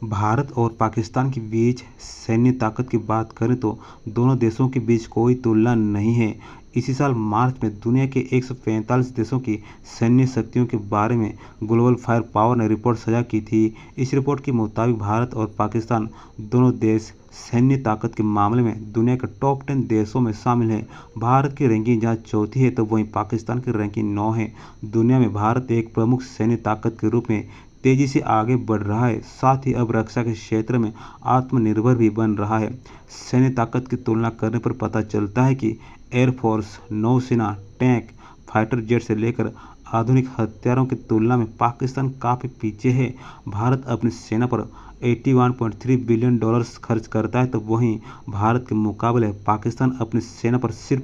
भारत और पाकिस्तान के बीच सैन्य ताकत की बात करें तो दोनों देशों के बीच कोई तुलना नहीं है। इसी साल मार्च में दुनिया के 145 देशों की सैन्य शक्तियों के बारे में ग्लोबल फायर पावर ने रिपोर्ट साझा की थी। इस रिपोर्ट के मुताबिक भारत और पाकिस्तान दोनों देश सैन्य ताकत के मामले में दुनिया के टॉप 10 देशों में शामिल हैं। भारत की रैंकिंग जहां चौथी है तो वहीं पाकिस्तान की रैंकिंग 9 है। दुनिया में भारत एक प्रमुख सैन्य ताकत के रूप में तेजी से आगे बढ़ रहा है, साथ ही अब रक्षा के क्षेत्र में आत्मनिर्भर भी बन रहा है। सैन्य ताकत की तुलना करने पर पता चलता है कि एयरफोर्स, नौसेना, टैंक, फाइटर जेट से लेकर आधुनिक हथियारों की तुलना में पाकिस्तान काफ़ी पीछे है। भारत अपनी सेना पर 81.3 बिलियन डॉलर्स खर्च करता है, तो वहीं भारत के मुकाबले पाकिस्तान अपनी सेना पर सिर्फ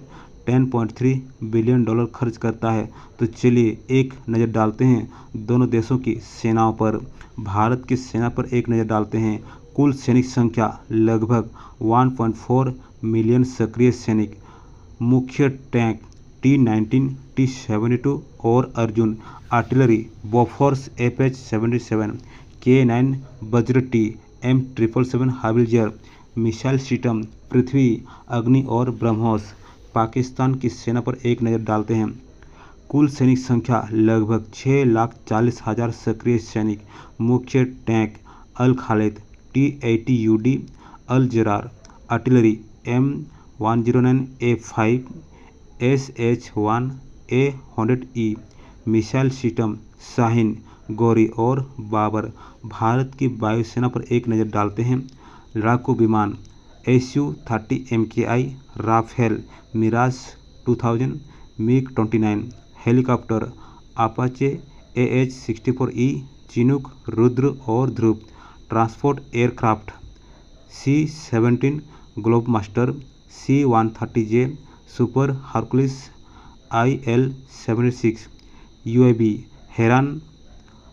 10.3 बिलियन डॉलर खर्च करता है। तो चलिए एक नज़र डालते हैं दोनों देशों की सेनाओं पर। भारत की सेना पर एक नज़र डालते हैं। कुल सैनिक संख्या लगभग 1.4 मिलियन सक्रिय सैनिक। मुख्य टैंक T-19, T-72 और Arjun. Artillery Bofors FH-77, K9 वज्र टी, M777 हाविल्जर। मिसाइल सिस्टम पृथ्वी, अग्नि और ब्रह्मोस। पाकिस्तान की सेना पर एक नज़र डालते हैं। कुल सैनिक संख्या लगभग 6,40,000 सक्रिय सैनिक। मुख्य tank Al Khalid T-80UD Al Zarrar. Artillery M109A5 SH-1A100E। Missile system Shaheen, Ghauri और बाबर। भारत की वायुसेना पर एक नज़र डालते हैं। लड़ाकू विमान Su-30 MKI Rafale, Mirage 2000, MiG-29। Helicopter Apache AH-64E, Chinook, Rudra और Dhruv. Transport aircraft C-17 Globemaster, C-130J Super Hercules, IL-76। UAV Heron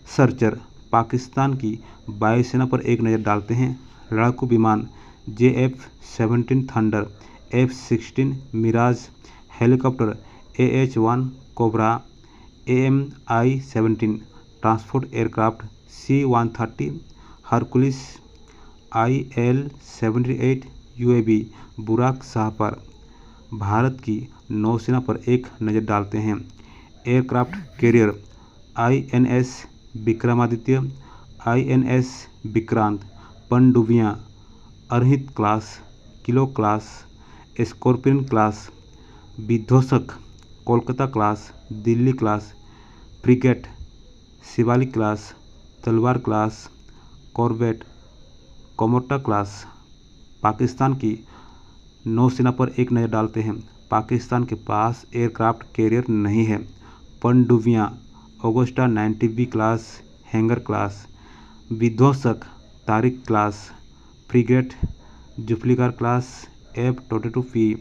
Searcher. Pakistan की वायुसेना पर एक नज़र डालते हैं। लड़ाकू विमान JF-17 Thunder, F-16 Mirage. Helicopter AH-1 Cobra, AMI-17। Transport aircraft C-130 Hercules, IL-78। UAV बुराक शाहपार। भारत की नौसेना पर एक नज़र डालते हैं। Aircraft carrier INS Vikramaditya, INS Vikrant. पनडुब्बियाँ Arihant class, kilo class, Scorpion class. विध्वंसक Kolkata class, Delhi class. Frigate Shivalik class, Talwar class, corvette Kamorta class. Pakistan की नौसेना पर एक नज़र डालते हैं। पाकिस्तान के पास एयरक्राफ्ट कैरियर नहीं है। पनडुब्बियाँ Agosta 90B class, Hangor class. विध्वंसक Tariq class. Frigate Zulfiquar class, F-22P।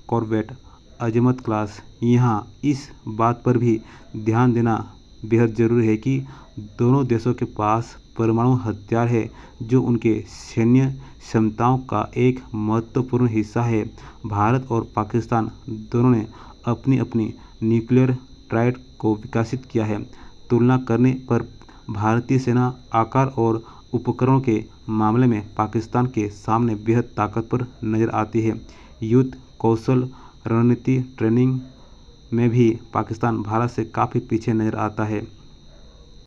Corvette Azmat class. यहाँ इस बात पर भी ध्यान देना बेहद ज़रूरी है कि दोनों देशों के पास परमाणु हथियार है, जो उनके सैन्य क्षमताओं का एक महत्वपूर्ण हिस्सा है। भारत और पाकिस्तान दोनों ने अपनी अपनी न्यूक्लियर ट्रायड को विकसित किया है। तुलना करने पर भारतीय सेना आकार और उपकरणों के मामले में पाकिस्तान के सामने बेहद ताकतवर नज़र आती है। युद्ध कौशल, रणनीति, ट्रेनिंग में भी पाकिस्तान भारत से काफ़ी पीछे नज़र आता है।